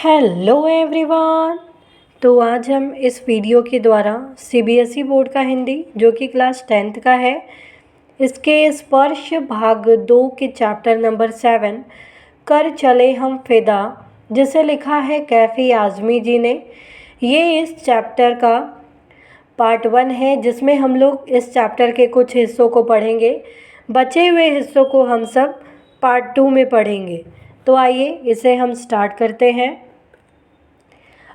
Hello everyone. तो आज हम इस वीडियो के द्वारा सीबीएसई बोर्ड का हिंदी जो कि क्लास 10th का है, इसके स्पर्श भाग 2 के चैप्टर नंबर 7 कर चले हम फिदा, जिसे लिखा है कैफ़ी आज़मी जी ने। ये इस चैप्टर का पार्ट 1 है, जिसमें हम लोग इस चैप्टर के कुछ हिस्सों को पढ़ेंगे। बचे हुए हिस्सों को हम सब पार्ट 2 में पढ़ेंगे। तो आइए इसे हम स्टार्ट करते हैं।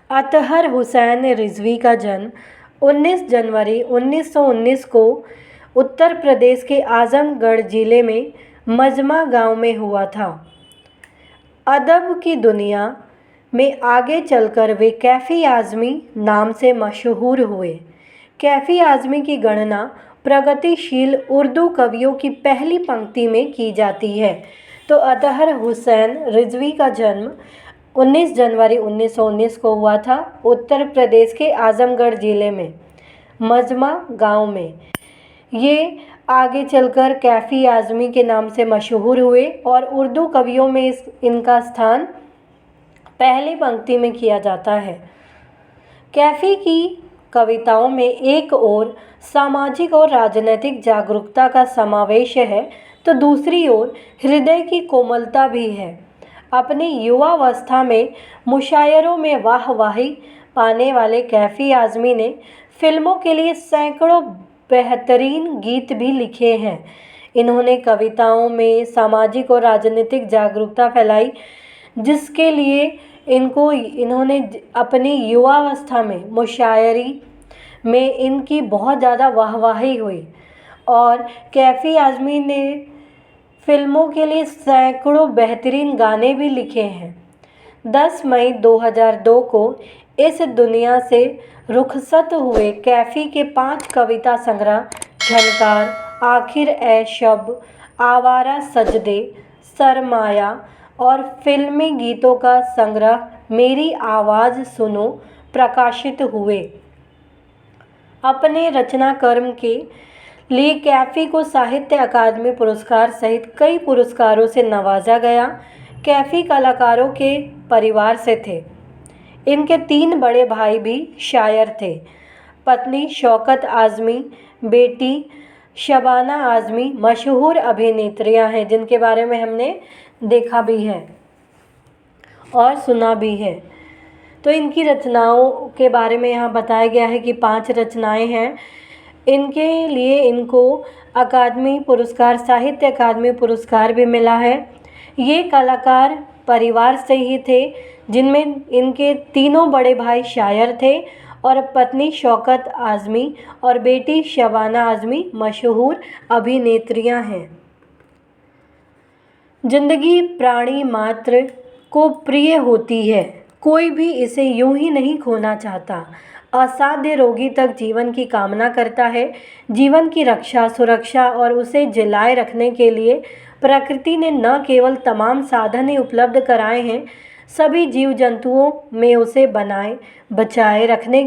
अतहर हुसैन रिजवी का जन्म 19 जनवरी 1919 को उत्तर प्रदेश के आजमगढ़ ज़िले में मजमा गांव में हुआ था। अदब की दुनिया में आगे चलकर वे कैफ़ी आज़मी नाम से मशहूर हुए। कैफ़ी आज़मी की गणना प्रगतिशील उर्दू कवियों की पहली पंक्ति में की जाती है। तो अतहर हुसैन रिजवी का जन्म 19 जनवरी 1919 को हुआ था उत्तर प्रदेश के आजमगढ़ ज़िले में मजमा गांव में। ये आगे चलकर कैफ़ी आज़मी के नाम से मशहूर हुए और उर्दू कवियों में इनका स्थान पहली पंक्ति में किया जाता है। कैफ़ी की कविताओं में एक ओर सामाजिक और राजनीतिक जागरूकता का समावेश है, तो दूसरी ओर हृदय की कोमलता भी है। अपनी युवावस्था में मुशायरों में वाहवाही पाने वाले कैफ़ी आज़मी ने फिल्मों के लिए सैकड़ों बेहतरीन गीत भी लिखे हैं। इन्होंने कविताओं में सामाजिक और राजनीतिक जागरूकता फैलाई, जिसके लिए इन्होंने अपनी युवावस्था में मुशायरी में इनकी बहुत ज़्यादा वाहवाही हुई और कैफ़ी आज़मी ने फिल्मों के लिए सैकड़ों बेहतरीन गाने भी लिखे हैं। 10 मई 2002 को इस दुनिया से रुखसत हुए कैफ़ी के 5 कविता संग्रह झनकार, आखिर ए शब, आवारा सजदे, सरमाया और फिल्मी गीतों का संग्रह मेरी आवाज़ सुनो प्रकाशित हुए। अपने रचना कर्म के लिए कैफ़ी को साहित्य अकादमी पुरस्कार सहित कई पुरस्कारों से नवाजा गया। कैफ़ी कलाकारों के परिवार से थे। इनके 3 बड़े भाई भी शायर थे। पत्नी शौकत आज़मी, बेटी शबाना आज़मी मशहूर अभिनेत्रियां हैं, जिनके बारे में हमने देखा भी है और सुना भी है। तो इनकी रचनाओं के बारे में यहाँ बताया गया है कि 5 रचनाएं हैं। इनके लिए इनको अकादमी पुरस्कार, साहित्य अकादमी पुरस्कार भी मिला है। ये कलाकार परिवार से ही थे, जिनमें इनके तीनों बड़े भाई शायर थे और पत्नी शौकत आज़मी और बेटी शबाना आज़मी मशहूर अभिनेत्रियां हैं। जिंदगी प्राणी मात्र को प्रिय होती है, कोई भी इसे यूं ही नहीं खोना चाहता। असाध्य रोगी तक जीवन की कामना करता है। जीवन की रक्षा, सुरक्षा और उसे जिलाए रखने के लिए प्रकृति ने न केवल तमाम साधन ही उपलब्ध कराए हैं, सभी जीव जंतुओं में उसे बनाए बचाए रखने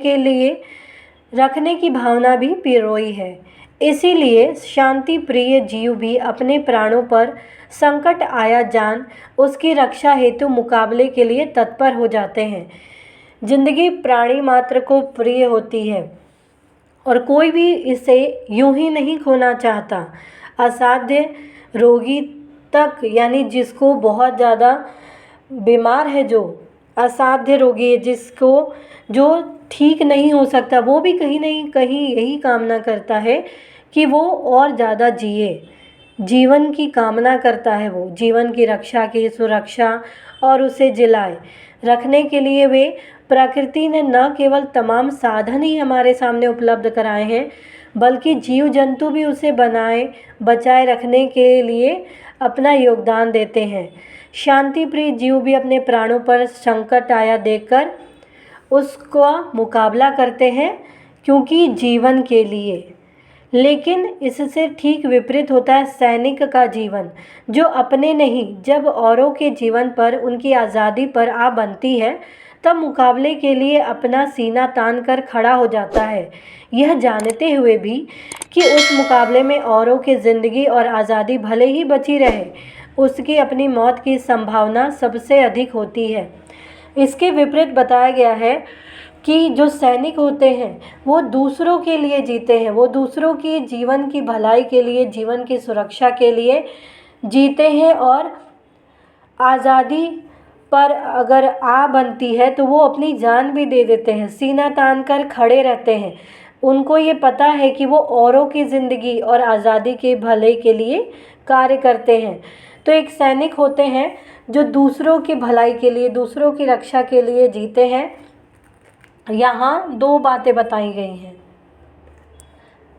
की भावना भी पिरोई है। इसीलिए शांति प्रिय जीव भी अपने प्राणों पर संकट आया जान उसकी रक्षा हेतु मुकाबले के लिए तत्पर हो जाते हैं। जिंदगी प्राणी मात्र को प्रिय होती है और कोई भी इसे यूं ही नहीं खोना चाहता। असाध्य रोगी तक, यानी जिसको बहुत ज़्यादा बीमार है, जो असाध्य रोगी है, जिसको जो ठीक नहीं हो सकता, वो भी कहीं नहीं कहीं यही कामना करता है कि वो और ज़्यादा जिए। जीवन की कामना करता है, वो जीवन की रक्षा की, सुरक्षा और उसे जिलाए रखने के लिए वे प्रकृति ने न केवल तमाम साधन ही हमारे सामने उपलब्ध कराए हैं, बल्कि जीव जंतु भी उसे बनाए बचाए रखने के लिए अपना योगदान देते हैं। शांति प्रिय जीव भी अपने प्राणों पर संकट आया देखकर उसका मुकाबला करते हैं, क्योंकि जीवन के लिए। लेकिन इससे ठीक विपरीत होता है सैनिक का जीवन, जो अपने नहीं, जब औरों के जीवन पर, उनकी आज़ादी पर आ बनती है, तब मुकाबले के लिए अपना सीना तान कर खड़ा हो जाता है, यह जानते हुए भी कि उस मुकाबले में औरों की ज़िंदगी और आज़ादी भले ही बची रहे, उसकी अपनी मौत की संभावना सबसे अधिक होती है। इसके विपरीत बताया गया है कि जो सैनिक होते हैं वो दूसरों के लिए जीते हैं, वो दूसरों की जीवन की भलाई के लिए, जीवन की सुरक्षा के लिए जीते हैं और आज़ादी पर अगर आ बनती है तो वो अपनी जान भी दे देते हैं, सीना तान कर खड़े रहते हैं। उनको ये पता है कि वो औरों की ज़िंदगी और आज़ादी के भले के लिए कार्य करते हैं। तो एक सैनिक होते हैं जो दूसरों की भलाई के लिए, दूसरों की रक्षा के लिए जीते हैं। यहाँ दो बातें बताई गई हैं।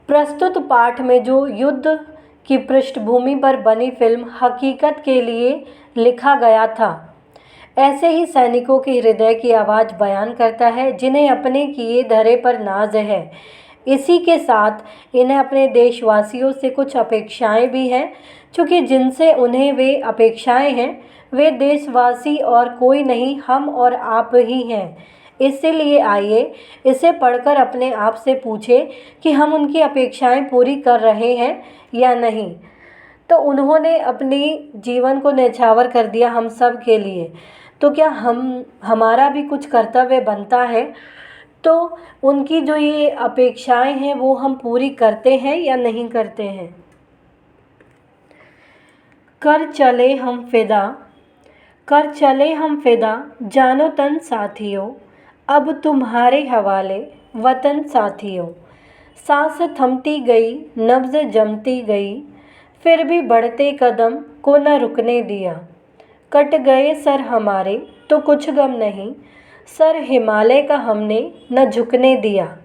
प्रस्तुत पाठ में जो युद्ध की पृष्ठभूमि पर बनी फिल्म हकीकत के लिए लिखा गया था, ऐसे ही सैनिकों के हृदय की आवाज़ बयान करता है जिन्हें अपने किए धरे पर नाज है। इसी के साथ इन्हें अपने देशवासियों से कुछ अपेक्षाएं भी हैं, क्योंकि जिनसे उन्हें वे अपेक्षाएं हैं वे देशवासी और कोई नहीं, हम और आप ही हैं। इसीलिए आइए इसे पढ़कर अपने आप से पूछें कि हम उनकी अपेक्षाएं पूरी कर रहे हैं या नहीं। तो उन्होंने अपनी जीवन को न्यौछावर कर दिया हम सब के लिए, तो क्या हमारा भी कुछ कर्तव्य बनता है? तो उनकी जो ये अपेक्षाएं हैं वो हम पूरी करते हैं या नहीं करते हैं? कर चले हम फिदा, कर चले हम फिदा, जानो तन साथियों, अब तुम्हारे हवाले वतन साथियों। सांस थमती गई, नब्ज़ जमती गई, फिर भी बढ़ते कदम को न रुकने दिया। कट गए सर हमारे तो कुछ गम नहीं, सर हिमालय का हमने न झुकने दिया।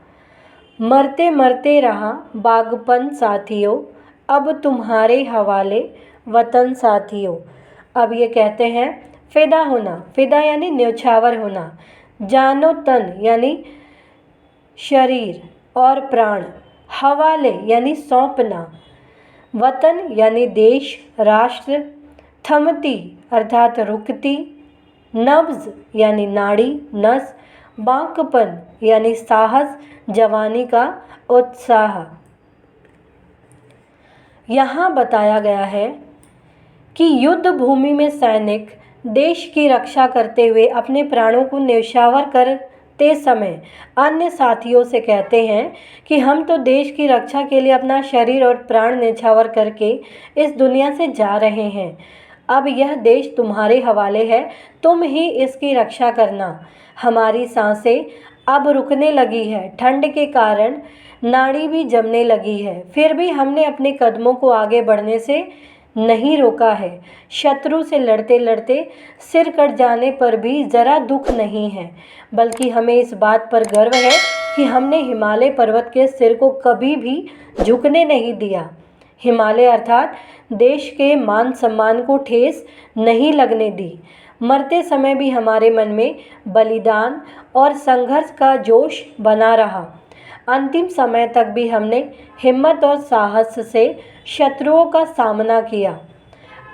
मरते मरते रहा बागपन साथियों, अब तुम्हारे हवाले वतन साथियों। अब ये कहते हैं फ़िदा होना, फ़िदा यानी न्यौछावर होना, जानो तन यानी शरीर और प्राण, हवाले यानी सौंपना, वतन यानी देश राष्ट्र, थमती अर्थात रुकती, नब्ज़ यानी नाड़ी नस, बांकपन यानी साहस जवानी का उत्साह। यहाँ बताया गया है कि युद्ध भूमि में सैनिक देश की रक्षा करते हुए अपने प्राणों को न्यौछावर करते समय अन्य साथियों से कहते हैं कि हम तो देश की रक्षा के लिए अपना शरीर और प्राण न्यौछावर करके इस दुनिया से जा रहे हैं। अब यह देश तुम्हारे हवाले है, तुम ही इसकी रक्षा करना। हमारी सांसें अब रुकने लगी है, ठंड के कारण नाड़ी भी जमने लगी है, फिर भी हमने अपने कदमों को आगे बढ़ने से नहीं रोका है। शत्रु से लड़ते लड़ते सिर कट जाने पर भी ज़रा दुख नहीं है, बल्कि हमें इस बात पर गर्व है कि हमने हिमालय पर्वत के सिर को कभी भी झुकने नहीं दिया। हिमालय अर्थात देश के मान सम्मान को ठेस नहीं लगने दी। मरते समय भी हमारे मन में बलिदान और संघर्ष का जोश बना रहा। अंतिम समय तक भी हमने हिम्मत और साहस से शत्रुओं का सामना किया।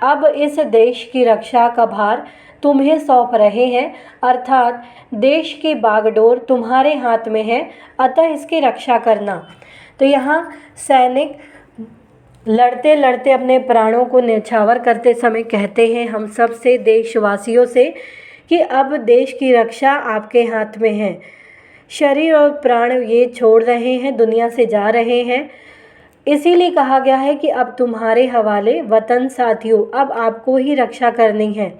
अब इस देश की रक्षा का भार तुम्हें सौंप रहे हैं, अर्थात देश की बागडोर तुम्हारे हाथ में है, अतः इसकी रक्षा करना। तो यहाँ सैनिक लड़ते लड़ते अपने प्राणों को न्यौछावर करते समय कहते हैं हम सब से, देशवासियों से, कि अब देश की रक्षा आपके हाथ में है। शरीर और प्राण ये छोड़ रहे हैं, दुनिया से जा रहे हैं। इसीलिए कहा गया है कि अब तुम्हारे हवाले वतन साथियों, अब आपको ही रक्षा करनी है।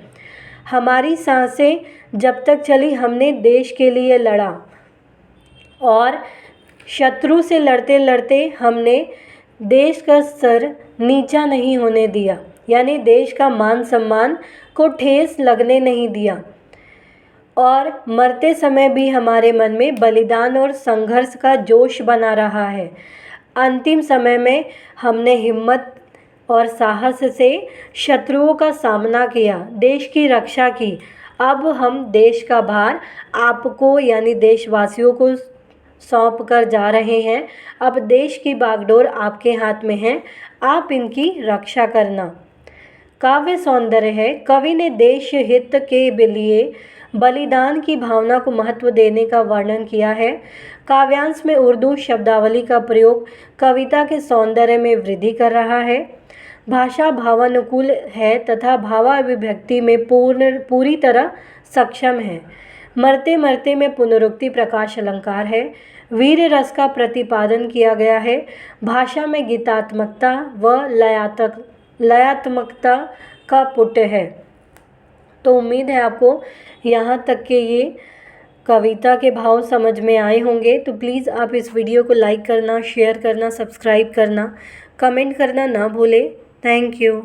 हमारी सांसें जब तक चली हमने देश के लिए लड़ा और शत्रु से लड़ते लड़ते हमने देश का सर नीचा नहीं होने दिया, यानी देश का मान सम्मान को ठेस लगने नहीं दिया। और मरते समय भी हमारे मन में बलिदान और संघर्ष का जोश बना रहा है। अंतिम समय में हमने हिम्मत और साहस से शत्रुओं का सामना किया, देश की रक्षा की। अब हम देश का भार आपको यानी देशवासियों को सौंप कर जा रहे हैं। अब देश की बागडोर आपके हाथ में है, आप इनकी रक्षा करना। काव्य सौंदर्य है। कवि ने देश हित के लिए बलिदान की भावना को महत्व देने का वर्णन किया है। काव्यांश में उर्दू शब्दावली का प्रयोग कविता के सौंदर्य में वृद्धि कर रहा है। भाषा भावानुकूल है तथा भावाभिव्यक्ति में पूरी तरह सक्षम है। मरते मरते में पुनरुक्ति प्रकाश अलंकार है। वीर रस का प्रतिपादन किया गया है। भाषा में गीतात्मकता व लयात्मकता का पुट है। तो उम्मीद है आपको यहाँ तक के ये कविता के भाव समझ में आए होंगे। तो प्लीज़ आप इस वीडियो को लाइक करना, शेयर करना, सब्सक्राइब करना, कमेंट करना ना भूलें। Thank you.